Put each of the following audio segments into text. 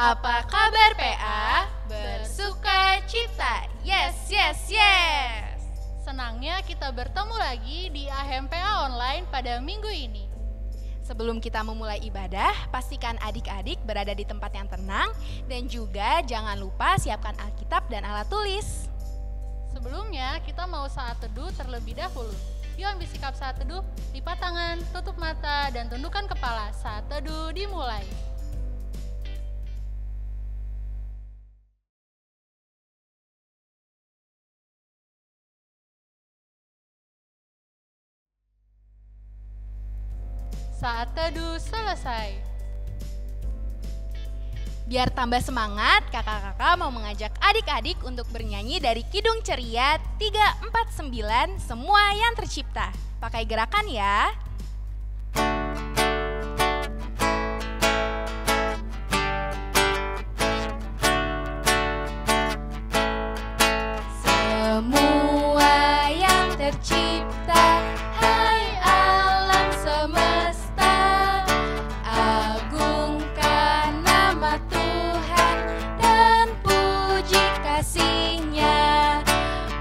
Apa kabar PA? Bersuka cita. Yes, yes, yes. Senangnya kita bertemu lagi di AHMPA Online pada minggu ini. Sebelum kita memulai ibadah, pastikan adik-adik berada di tempat yang tenang dan juga jangan lupa siapkan Alkitab dan alat tulis. Sebelumnya kita mau saat teduh terlebih dahulu. Yuk ambil sikap saat teduh, lipat tangan, tutup mata, dan tundukkan kepala. Saat teduh dimulai. Saat teduh selesai. Biar tambah semangat, kakak-kakak mau mengajak adik-adik untuk bernyanyi dari Kidung Ceria 349 Semua yang Tercipta. Pakai gerakan ya. Semua yang tercipta, hai alam semesta, agungkan nama Tuhan dan puji kasih-Nya.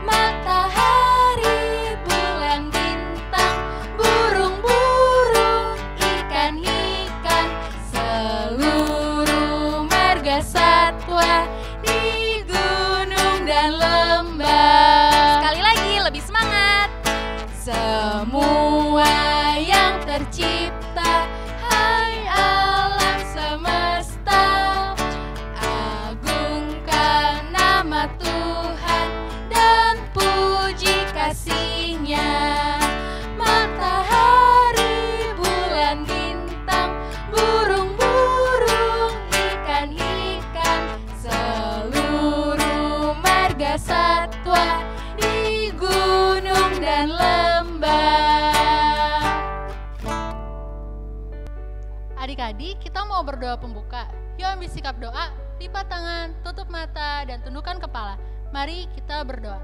Matahari, bulan, bintang, burung-burung, ikan-ikan, seluruh marga satwa di gunung dan lembah. Sekali lagi, lebih semangat. Semua yang tercipta, hai alam semesta, agungkan nama Tuhan dan puji kasih-Nya. Matahari, bulan, bintang, burung-burung, ikan-ikan, seluruh marga satwa di gunung dan lembah. Adik-adik, kita mau berdoa pembuka. Yuk ambil sikap doa, lipat tangan, tutup mata, dan tundukkan kepala. Mari kita berdoa.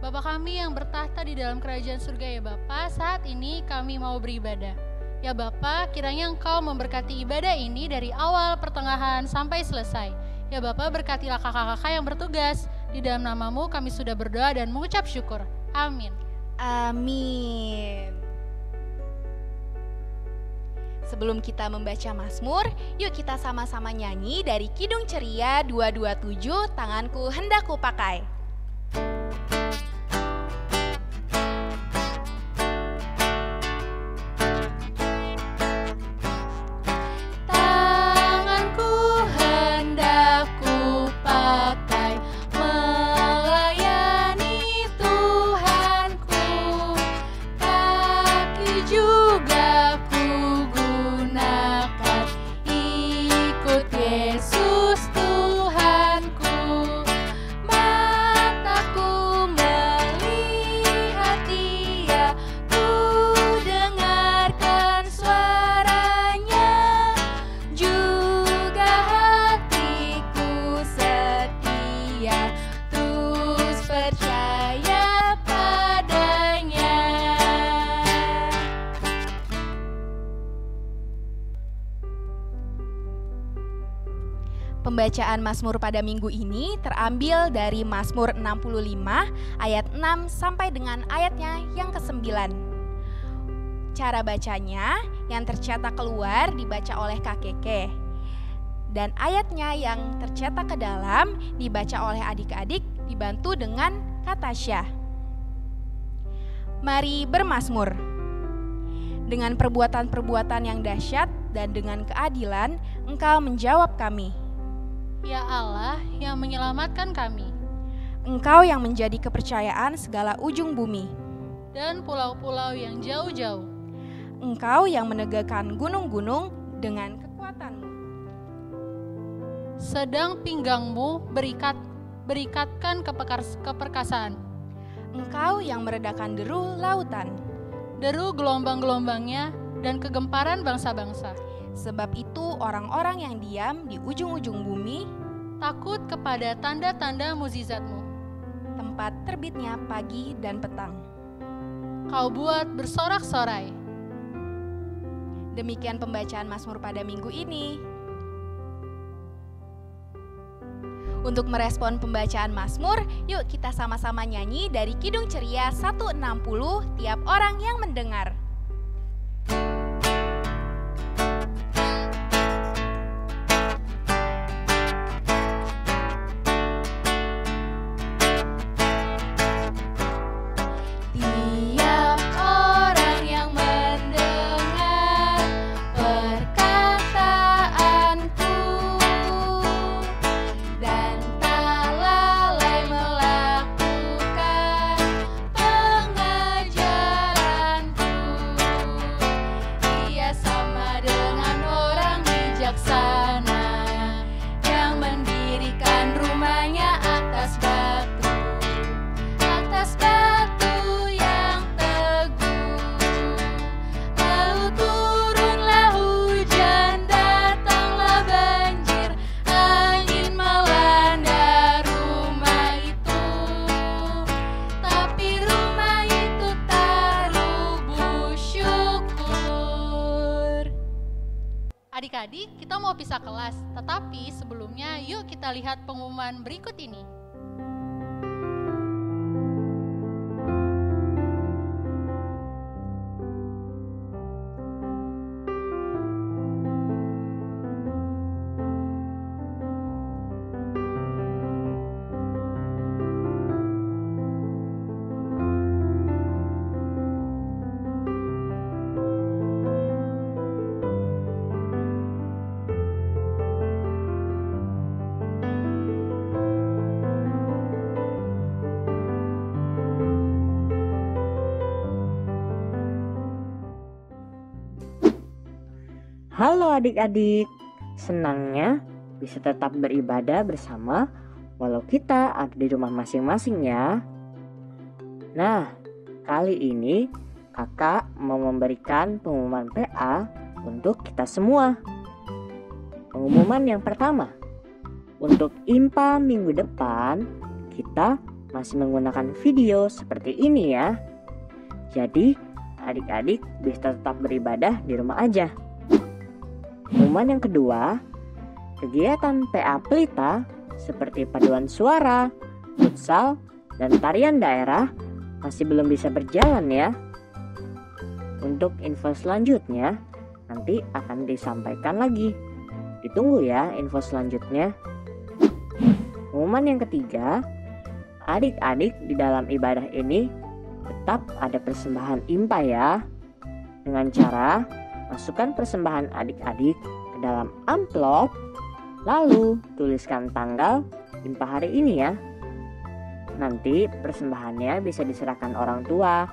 Bapa kami yang bertahta di dalam kerajaan surga ya Bapa, saat ini kami mau beribadah. Ya Bapa, kiranya Engkau memberkati ibadah ini dari awal, pertengahan, sampai selesai. Ya Bapa, berkatilah kakak-kakak yang bertugas. Di dalam nama-Mu kami sudah berdoa dan mengucap syukur. Amin. Amin. Sebelum kita membaca Mazmur, yuk kita sama-sama nyanyi dari Kidung Ceria 227, Tanganku Hendak Kupakai. Tanganku hendak kupakai melayani Tuhanku, kaki juga kugunakan ikut Yesus Tuhanku. Mataku melihat Dia, ku dengarkan suaranya, juga hatiku setia, terus percaya padanya. Pembacaan Mazmur pada minggu ini terambil dari Mazmur 65 ayat 6 sampai dengan ayatnya yang ke-9. Cara bacanya yang tercetak keluar dibaca oleh Kak Keke, dan ayatnya yang tercetak ke dalam dibaca oleh adik-adik dibantu dengan Kak Tasya. Mari bermazmur. Dengan perbuatan-perbuatan yang dahsyat dan dengan keadilan Engkau menjawab kami. Ya Allah yang menyelamatkan kami, Engkau yang menjadi kepercayaan segala ujung bumi. dan pulau-pulau yang jauh-jauh. Engkau yang menegakkan gunung-gunung dengan kekuatan-Mu. Sedang pinggangmu berikatkan keperkasaan. Engkau yang meredakan deru lautan. Deru gelombang-gelombangnya dan kegemparan bangsa-bangsa. Sebab itu orang-orang yang diam di ujung-ujung bumi Takut kepada tanda-tanda mukjizat-Mu. tempat terbitnya pagi dan petang. Kau buat bersorak-sorai. Demikian pembacaan Mazmur pada minggu ini. Untuk merespon pembacaan Mazmur, yuk kita sama-sama nyanyi dari Kidung Ceria 160 tiap orang yang mendengar. Adik-adik, kita mau pisah kelas, tetapi sebelumnya yuk kita lihat pengumuman berikut ini. Halo adik-adik, senangnya bisa tetap beribadah bersama walau kita ada di rumah masing-masing ya. Nah, kali ini kakak mau memberikan pengumuman PA untuk kita semua. Pengumuman yang pertama, untuk IMPA minggu depan kita masih menggunakan video seperti ini ya. Jadi adik-adik bisa tetap beribadah di rumah aja. Pengumuman yang kedua, kegiatan PA Pelita seperti paduan suara, futsal, dan tarian daerah masih belum bisa berjalan ya. Untuk info selanjutnya nanti akan disampaikan lagi. Ditunggu ya info selanjutnya. Pengumuman yang ketiga, adik-adik di dalam ibadah ini tetap ada persembahan IMPA ya. Dengan cara masukkan persembahan adik-adik ke dalam amplop, lalu tuliskan tanggal IMPA hari ini ya. Nanti persembahannya bisa diserahkan orang tua,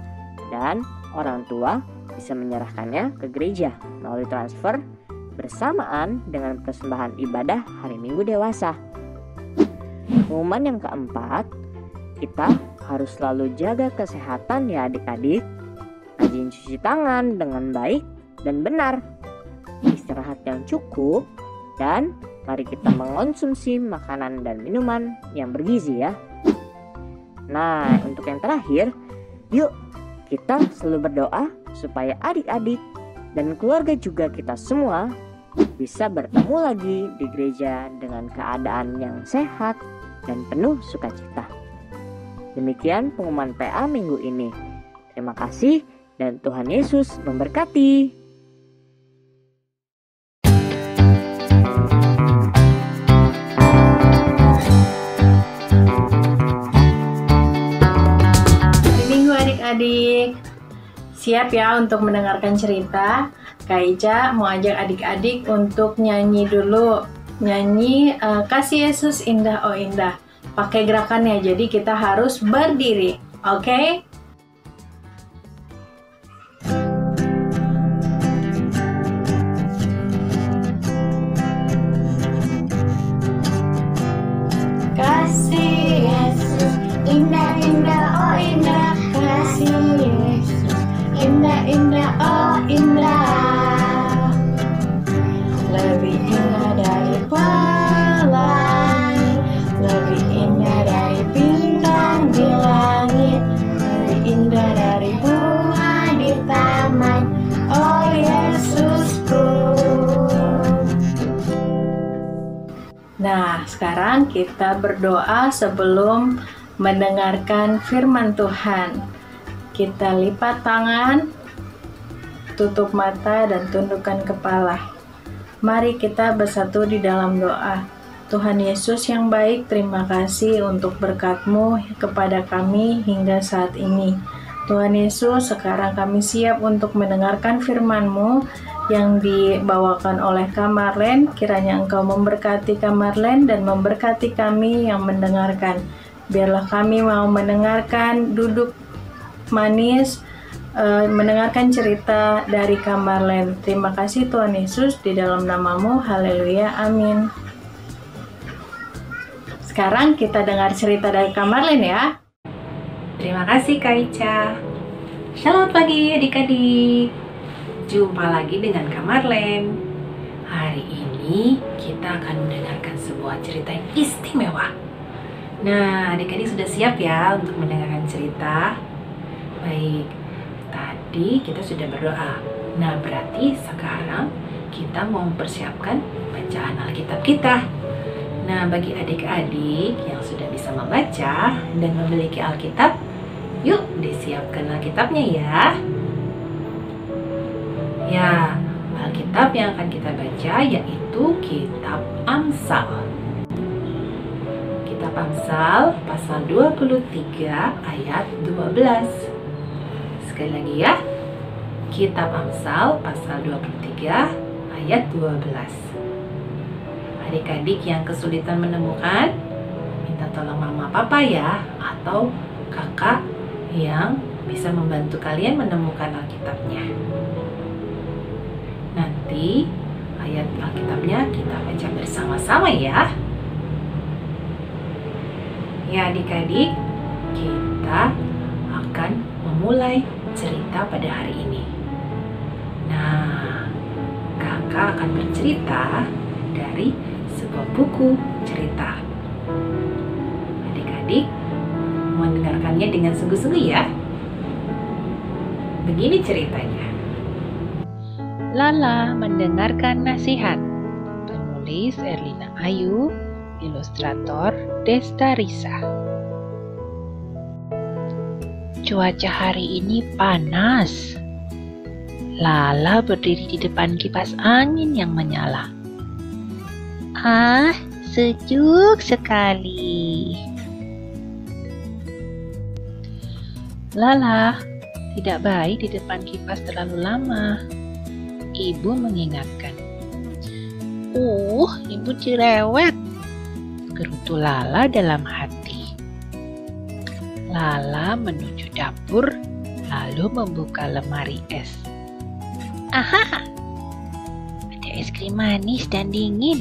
dan orang tua bisa menyerahkannya ke gereja melalui transfer bersamaan dengan persembahan ibadah hari Minggu dewasa. Pengumuman yang keempat, kita harus selalu jaga kesehatan ya adik-adik. Rajin cuci tangan dengan baik dan benar, istirahat yang cukup, dan mari kita mengonsumsi makanan dan minuman yang bergizi ya. Nah, untuk yang terakhir, yuk kita selalu berdoa supaya adik-adik dan keluarga juga kita semua bisa bertemu lagi di gereja dengan keadaan yang sehat dan penuh sukacita. Demikian pengumuman PA minggu ini. Terima kasih dan Tuhan Yesus memberkati. Adik, siap ya untuk mendengarkan cerita. Kak Ica mau ajak adik-adik untuk nyanyi dulu. Nyanyi Kasih Yesus Indah Oh Indah. Pakai gerakannya, jadi kita harus berdiri. Oke? Kasih Yesus indah indah oh indah. Kasih Yesus indah indah oh indah. Lebih indah dari pelangi, lebih indah dari bintang di langit, lebih indah dari bunga di taman. Oh Yesusku. Nah, sekarang kita berdoa sebelum mendengarkan firman Tuhan. Kita lipat tangan, tutup mata, dan tundukkan kepala. Mari kita bersatu di dalam doa. Tuhan Yesus yang baik, terima kasih untuk berkat-Mu kepada kami hingga saat ini. Tuhan Yesus, sekarang kami siap untuk mendengarkan firman-Mu yang dibawakan oleh Kak Marlen. Kiranya Engkau memberkati Kak Marlen dan memberkati kami yang mendengarkan. Biarlah kami mau mendengarkan, duduk manis, mendengarkan cerita dari Kak Marlen. Terima kasih Tuhan Yesus, di dalam nama-Mu, haleluya, amin. Sekarang kita dengar cerita dari Kak Marlen ya. Terima kasih Kak Ica. Selamat pagi adik-adik. Jumpa lagi dengan Kak Marlen. Hari ini kita akan mendengarkan sebuah cerita yang istimewa. Nah, adik-adik sudah siap ya untuk mendengarkan cerita? Baik, tadi kita sudah berdoa. Nah, berarti sekarang kita mau mempersiapkan bacaan Alkitab kita. Nah, bagi adik-adik yang sudah bisa membaca dan memiliki Alkitab, yuk disiapkan Alkitabnya ya. Ya, Alkitab yang akan kita baca yaitu Kitab Amsal. Kitab Amsal pasal 23 ayat 12. Sekali lagi ya. Kitab Amsal pasal 23 ayat 12. Adik-adik yang kesulitan menemukan, minta tolong mama papa ya, atau kakak yang bisa membantu kalian menemukan Alkitabnya. Nanti ayat Alkitabnya kita baca bersama-sama ya. Ya adik-adik, kita akan memulai cerita pada hari ini. Nah, kakak akan bercerita dari sebuah buku cerita. Adik-adik mendengarkannya dengan sungguh-sungguh ya. Begini ceritanya. Lala mendengarkan nasihat. Penulis Erlina Ayu, ilustrator Desta Risa. Cuaca hari ini panas. Lala berdiri di depan kipas angin yang menyala. Ah, sejuk sekali. Lala, tidak baik di depan kipas terlalu lama. Ibu mengingatkan. Ibu cerewet, gerutu Lala dalam hati. Lala menuju dapur, lalu membuka lemari es. Aha, ada es krim manis dan dingin.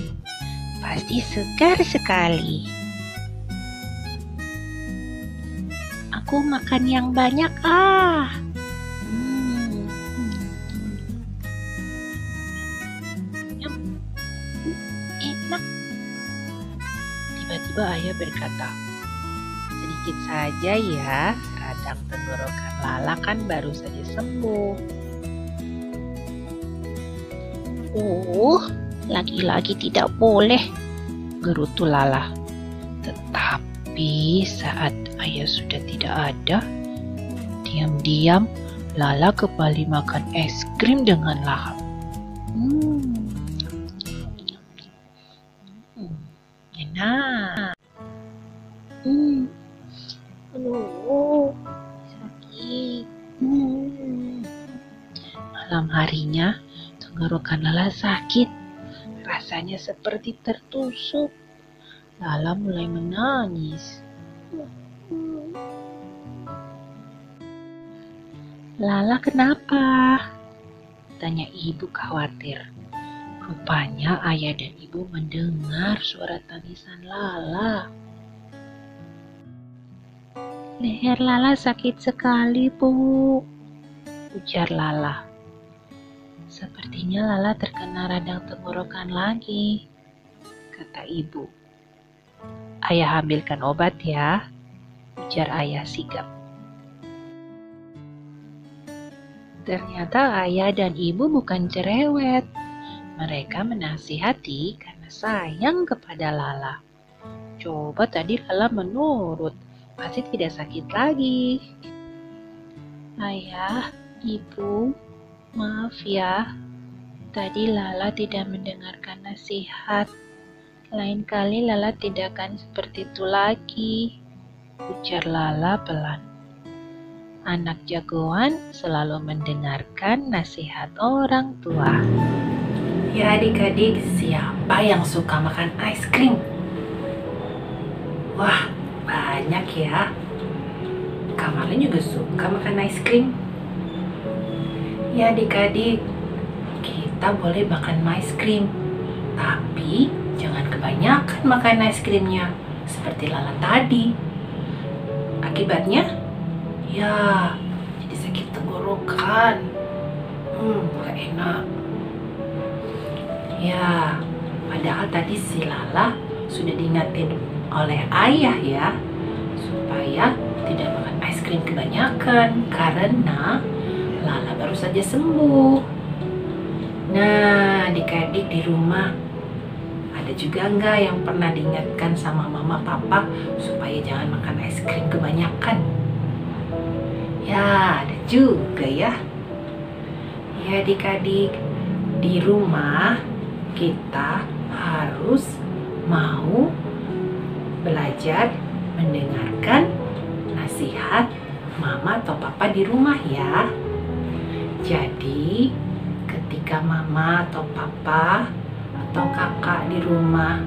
Pasti segar sekali. Aku makan yang banyak Enak. Tiba-tiba ayah berkata, sedikit saja ya, radang tenggorokan Lala kan baru saja sembuh. Lagi-lagi tidak boleh, gerutu Lala. Tetapi saat ayah sudah tidak ada, diam-diam Lala kembali makan es krim dengan lahap. Enak. Aduh, sakit. Malam harinya, tenggorokan Lala sakit. Rasanya seperti tertusuk. Lala mulai menangis. Lala kenapa? Tanya ibu khawatir. Rupanya ayah dan ibu mendengar suara tangisan Lala. Leher Lala sakit sekali, Bu, ujar Lala. Sepertinya Lala terkena radang tenggorokan lagi, kata ibu. Ayah ambilkan obat ya, ujar ayah sigap. Ternyata ayah dan ibu bukan cerewet. Mereka menasihati karena sayang kepada Lala. Coba tadi Lala menurut, pasti tidak sakit lagi. Ayah, Ibu, maaf ya. Tadi Lala tidak mendengarkan nasihat. Lain kali Lala tidak akan seperti itu lagi, ujar Lala pelan. Anak jagoan selalu mendengarkan nasihat orang tua. Ya adik-adik, siapa yang suka makan es krim? Wah, banyak ya. Kamarlen juga suka makan es krim. Ya adik-adik, kita boleh makan es krim, tapi jangan kebanyakan makan es krimnya, seperti Lala tadi. Akibatnya, ya jadi sakit tenggorokan. Gak enak. Ya, padahal tadi si Lala sudah diingatin oleh ayah ya, supaya tidak makan es krim kebanyakan karena Lala baru saja sembuh. Nah, adik-adik di rumah ada juga nggak yang pernah diingatkan sama mama papa supaya jangan makan es krim kebanyakan? Ya, ada juga ya. Ya adik-adik, di rumah kita harus mau belajar mendengarkan nasihat mama atau papa di rumah ya. Jadi ketika mama atau papa atau kakak di rumah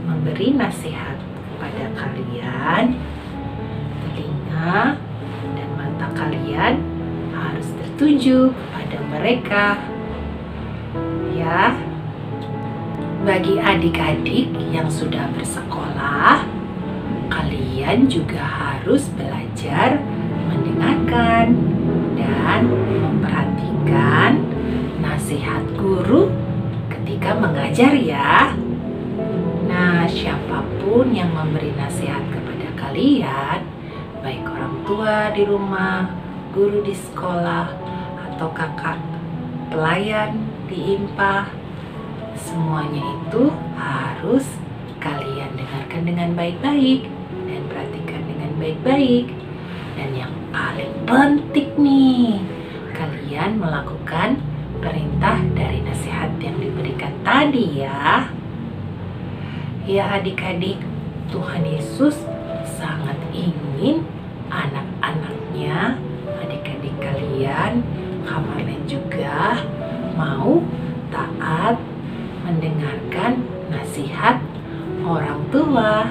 memberi nasihat kepada kalian, telinga dan mata kalian harus tertuju pada mereka ya. Bagi adik-adik yang sudah bersekolah, kalian juga harus belajar mendengarkan dan memperhatikan nasihat guru ketika mengajar ya. Nah, siapapun yang memberi nasihat kepada kalian, baik orang tua di rumah, guru di sekolah, atau kakak pelayan di IMPA, semuanya itu harus kalian dengarkan dengan baik-baik dan perhatikan dengan baik-baik. Dan yang paling penting nih, kalian melakukan perintah dari nasihat yang diberikan tadi ya. Ya adik-adik, Tuhan Yesus sangat ingin anak-anaknya, adik-adik kalian, Kamarlen juga mau taat mendengarkan nasihat orang tua.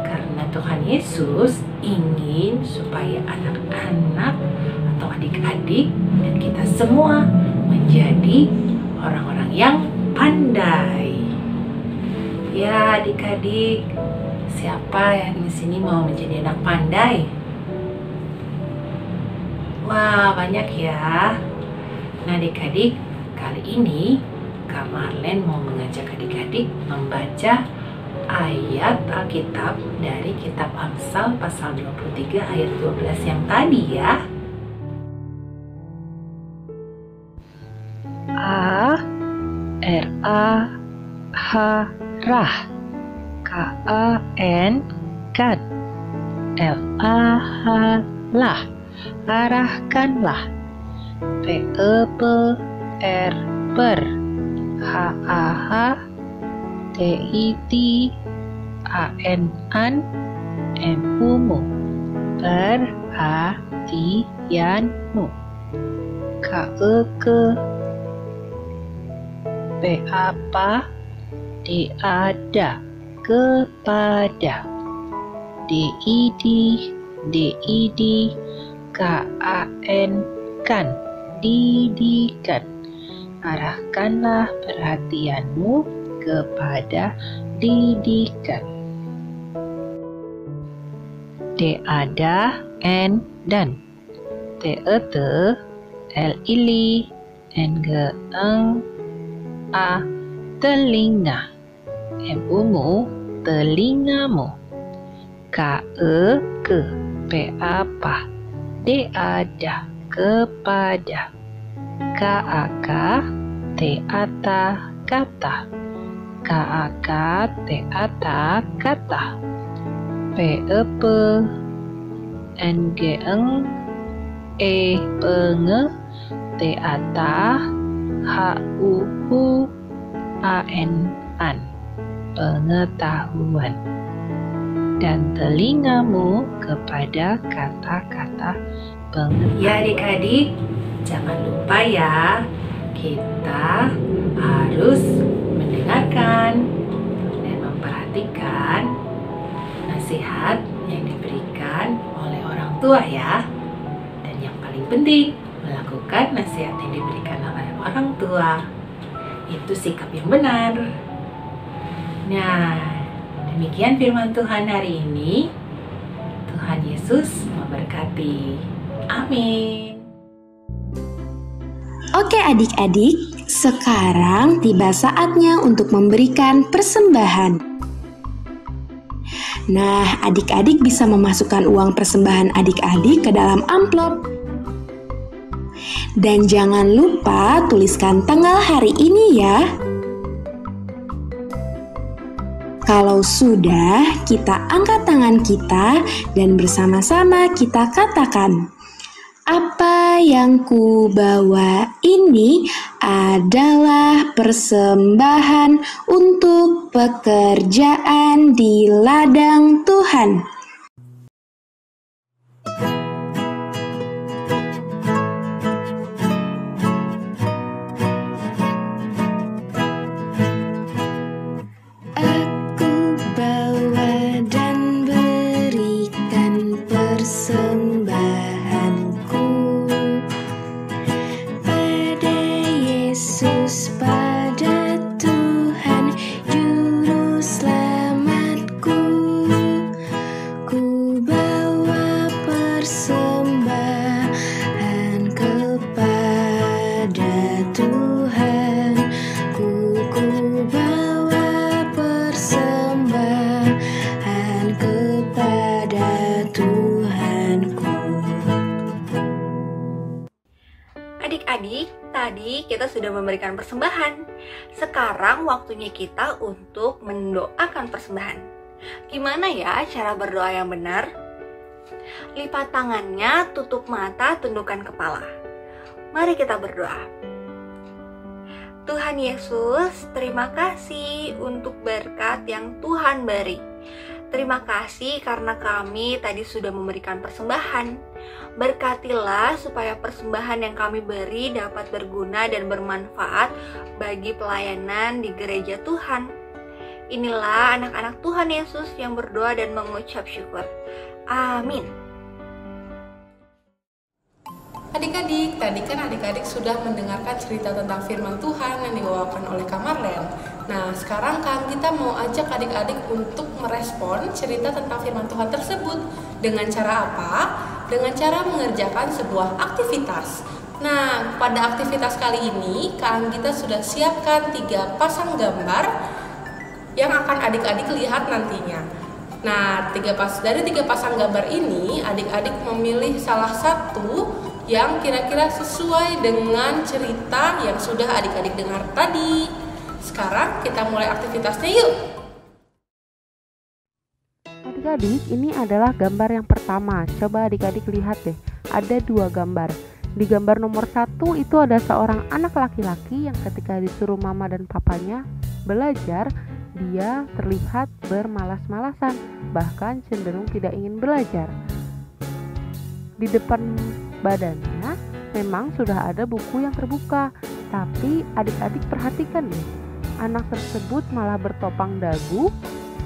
Karena Tuhan Yesus ingin supaya anak-anak atau adik-adik dan kita semua menjadi orang-orang yang pandai. Ya adik-adik, siapa yang di sini mau menjadi anak pandai? Wah, banyak ya. Nah adik-adik, kali ini Kamarlen mau mengajak adik-adik membaca ayat Alkitab dari kitab Amsal pasal 23 ayat 12 yang tadi ya. Rah, K-A-N, kan, L-A-H-lah, arahkanlah, P-E-P-R, per, H-A-H, T-I-T-A-N-An, M-U-mu, perhatianmu, K-E-Ke, P-A-Pa, D-A-da, kepada, D-I-D, D-I-D, K-A-N, kan, didikan. Arahkanlah perhatianmu kepada didikan. D-ada, N, dan, T-E-te, L-ili, N-ge-eng, A, telinga, M-u-mu, telingamu, K-e-ke, P-apa, D-ada, kepada, K-a-ka, teata kata. Kaaka teata kata. Pepe engeeng penge teata hauhu an pengetahuan. Dan telingamu kepada kata-kata pengetahuan. Ya adik-adik, jangan lupa ya, kita harus mendengarkan dan memperhatikan nasihat yang diberikan oleh orang tua ya. Dan yang paling penting, melakukan nasihat yang diberikan oleh orang tua. Itu sikap yang benar. Nah, demikian firman Tuhan hari ini. Tuhan Yesus memberkati. Amin. Oke adik-adik, sekarang tiba saatnya untuk memberikan persembahan. Nah, adik-adik bisa memasukkan uang persembahan adik-adik ke dalam amplop. Dan jangan lupa tuliskan tanggal hari ini ya. Kalau sudah, kita angkat tangan kita dan bersama-sama kita katakan, apa yang ku bawa ini adalah persembahan untuk pekerjaan di ladang Tuhan. Adik-adik, tadi kita sudah memberikan persembahan. Sekarang waktunya kita untuk mendoakan persembahan. Gimana ya cara berdoa yang benar? Lipat tangannya, tutup mata, tundukkan kepala. Mari kita berdoa. Tuhan Yesus, terima kasih untuk berkat yang Tuhan beri. Terima kasih karena kami tadi sudah memberikan persembahan. Berkatilah supaya persembahan yang kami beri dapat berguna dan bermanfaat bagi pelayanan di gereja Tuhan. Inilah anak-anak Tuhan Yesus yang berdoa dan mengucap syukur. Amin. Adik-adik, tadi kan adik-adik sudah mendengarkan cerita tentang firman Tuhan yang dibawakan oleh Kak Marlen. Nah, sekarang kan kita mau ajak adik-adik untuk merespon cerita tentang firman Tuhan tersebut. Dengan cara apa? Dengan cara mengerjakan sebuah aktivitas. Nah, pada aktivitas kali ini, Kak kita sudah siapkan 3 pasang gambar yang akan adik-adik lihat nantinya. Nah, dari 3 pasang gambar ini, adik-adik memilih salah satu yang kira-kira sesuai dengan cerita yang sudah adik-adik dengar tadi. Sekarang kita mulai aktivitasnya yuk. Adik-adik, ini adalah gambar yang pertama. Coba adik-adik lihat deh, ada 2 gambar. Di gambar nomor 1 itu ada seorang anak laki-laki yang ketika disuruh mama dan papanya belajar, dia terlihat bermalas-malasan, bahkan cenderung tidak ingin belajar. Di depan badannya memang sudah ada buku yang terbuka, tapi adik-adik perhatikan deh, anak tersebut malah bertopang dagu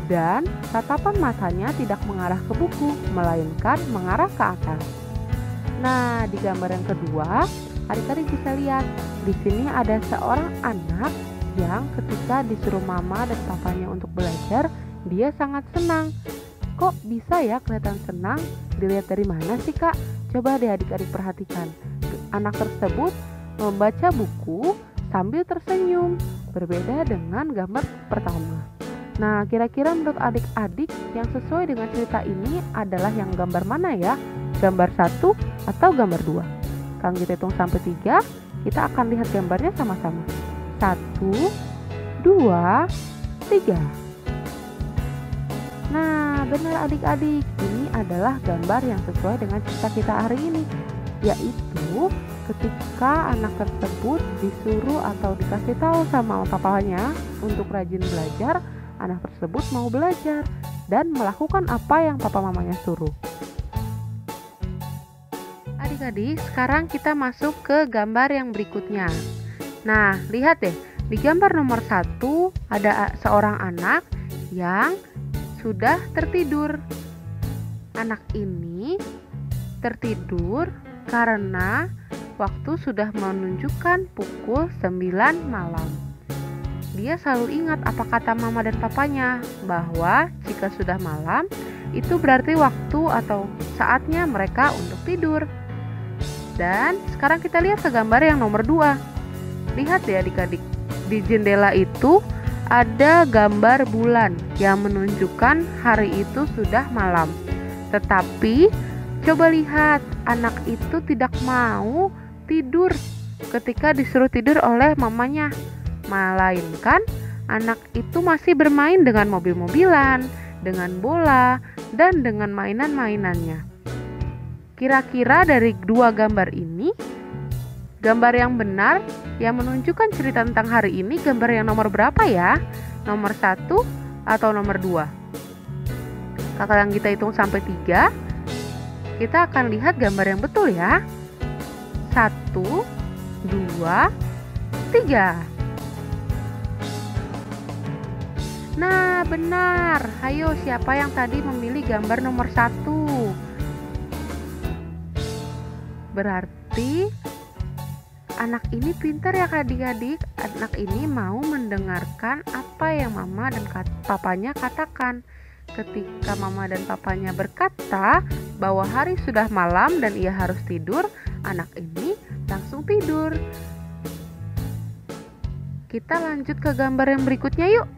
dan tatapan matanya tidak mengarah ke buku, melainkan mengarah ke atas. Nah, di gambar yang kedua, adik-adik bisa lihat di sini ada seorang anak yang ketika disuruh mama dan papanya untuk belajar, dia sangat senang. Kok bisa ya kelihatan senang? Dilihat dari mana sih Kak? Coba deh adik-adik perhatikan. Anak tersebut membaca buku sambil tersenyum, berbeda dengan gambar pertama. Nah, kira-kira menurut adik-adik yang sesuai dengan cerita ini adalah yang gambar mana ya? Gambar 1 atau gambar 2? Kang kita hitung sampai 3, kita akan lihat gambarnya sama-sama. 1, 2, 3. Nah, benar adik-adik, ini adalah gambar yang sesuai dengan cerita kita hari ini, yaitu ketika anak tersebut disuruh atau dikasih tahu sama papanya untuk rajin belajar, anak tersebut mau belajar dan melakukan apa yang papa mamanya suruh. Adik-adik, sekarang kita masuk ke gambar yang berikutnya. Nah, lihat deh, di gambar nomor 1 ada seorang anak yang sudah tertidur. Anak ini tertidur karena waktu sudah menunjukkan pukul 9 malam. Dia selalu ingat apa kata mama dan papanya, bahwa jika sudah malam, itu berarti waktu atau saatnya mereka untuk tidur. Dan sekarang kita lihat ke gambar yang nomor 2. Lihat ya adik-adik, di jendela itu ada gambar bulan yang menunjukkan hari itu sudah malam. Tetapi coba lihat, anak itu tidak mau tidur ketika disuruh tidur oleh mamanya, melainkan anak itu masih bermain dengan mobil-mobilan, dengan bola, dan dengan mainan-mainannya. Kira-kira dari dua gambar ini, gambar yang benar yang menunjukkan cerita tentang hari ini gambar yang nomor berapa ya? Nomor 1 atau nomor 2? Kalau kita hitung sampai 3, kita akan lihat gambar yang betul ya. 1, 2, 3. Nah, benar. Ayo, siapa yang tadi memilih gambar nomor 1? Berarti anak ini pintar ya adik-adik. Anak ini mau mendengarkan apa yang mama dan papanya katakan. Ketika mama dan papanya berkata bahwa hari sudah malam dan ia harus tidur, anak ini langsung tidur. Kita lanjut ke gambar yang berikutnya yuk.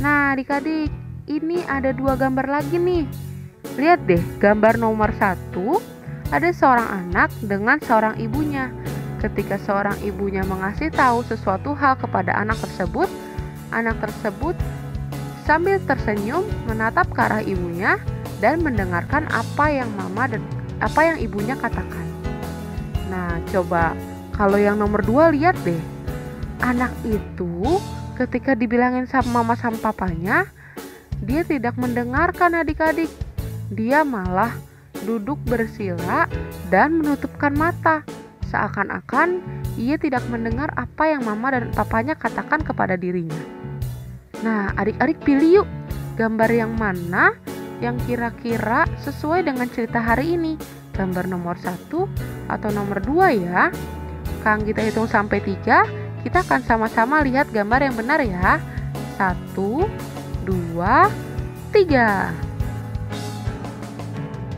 Nah adik-adik, ini ada dua gambar lagi nih. Lihat deh, gambar nomor 1 ada seorang anak dengan seorang ibunya. Ketika seorang ibunya mengasih tahu sesuatu hal kepada anak tersebut sambil tersenyum menatap ke arah ibunya dan mendengarkan apa yang ibunya katakan. Nah, coba kalau yang nomor 2 lihat deh. Anak itu ketika dibilangin sama mama sama papanya, dia tidak mendengarkan adik-adik. Dia malah duduk bersila dan menutupkan mata, seakan-akan ia tidak mendengar apa yang mama dan papanya katakan kepada dirinya. Nah, adik-adik pilih yuk, gambar yang mana yang kira-kira sesuai dengan cerita hari ini. Gambar nomor 1 atau nomor 2 ya. Kang kita hitung sampai 3, kita akan sama-sama lihat gambar yang benar ya. 1, 2, 3.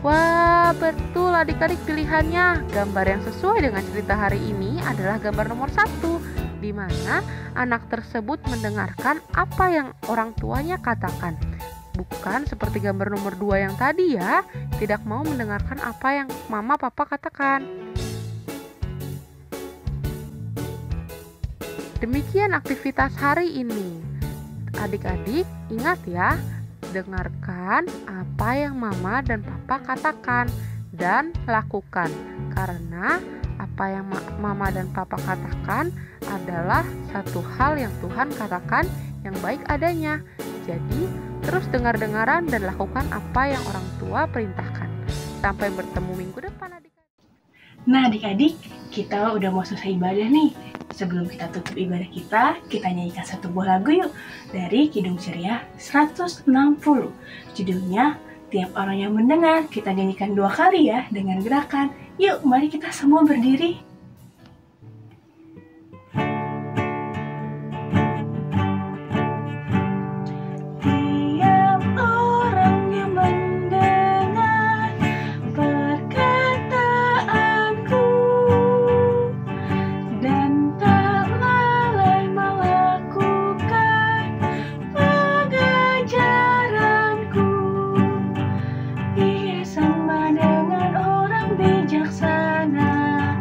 Wah, betul adik-adik pilihannya. Gambar yang sesuai dengan cerita hari ini adalah gambar nomor 1, di mana anak tersebut mendengarkan apa yang orang tuanya katakan. Bukan seperti gambar nomor 2 yang tadi ya, tidak mau mendengarkan apa yang mama papa katakan. Demikian aktivitas hari ini. Adik-adik ingat ya, dengarkan apa yang mama dan papa katakan dan lakukan, karena apa yang mama dan papa katakan adalah satu hal yang Tuhan katakan yang baik adanya. Jadi terus dengar-dengaran dan lakukan apa yang orang tua perintahkan. Sampai bertemu minggu depan adik-adik. Nah adik-adik, kita udah mau selesai ibadah nih. Sebelum kita tutup ibadah kita nyanyikan satu buah lagu yuk, dari Kidung Ceria 160. Judulnya Tiap Orang Yang Mendengar. Kita nyanyikan 2 kali ya dengan gerakan. Yuk, mari kita semua berdiri. Tiap orang yang mendengar perkataanku dan tak lalai melakukan pengajaranku, ia sama dengan orang bijaksana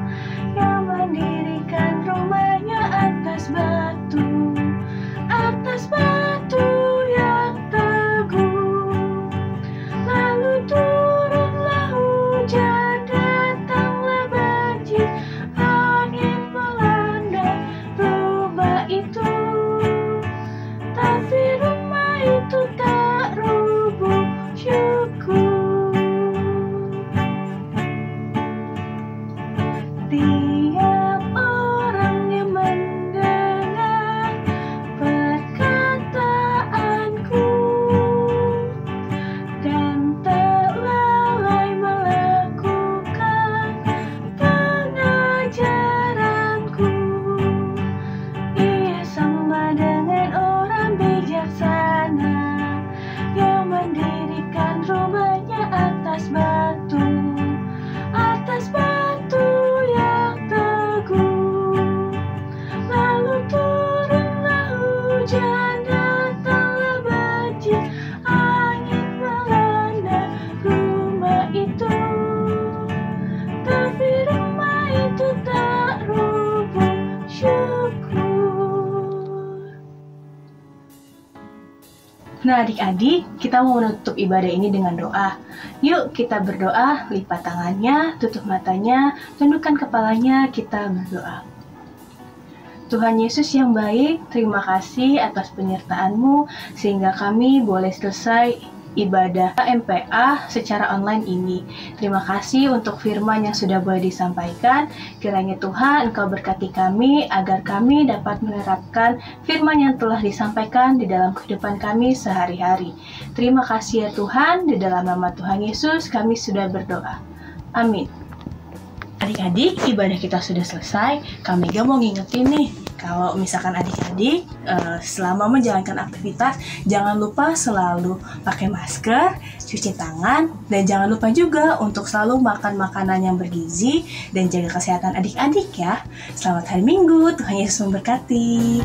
Nah adik-adik, kita mau menutup ibadah ini dengan doa. Yuk kita berdoa, lipat tangannya, tutup matanya, tundukkan kepalanya, kita berdoa. Tuhan Yesus yang baik, terima kasih atas penyertaan-Mu sehingga kami boleh selesai ibadah MPA secara online ini. Terima kasih untuk firman yang sudah boleh disampaikan. Kiranya Tuhan Engkau berkati kami agar kami dapat menerapkan firman yang telah disampaikan di dalam kehidupan kami sehari-hari. Terima kasih ya Tuhan, di dalam nama Tuhan Yesus kami sudah berdoa. Amin. Adik-adik, ibadah kita sudah selesai. Kami juga mau ngingetin nih, kalau misalkan adik-adik selama menjalankan aktivitas, jangan lupa selalu pakai masker, cuci tangan, dan jangan lupa juga untuk selalu makan makanan yang bergizi dan jaga kesehatan adik-adik ya. Selamat hari Minggu, Tuhan Yesus memberkati.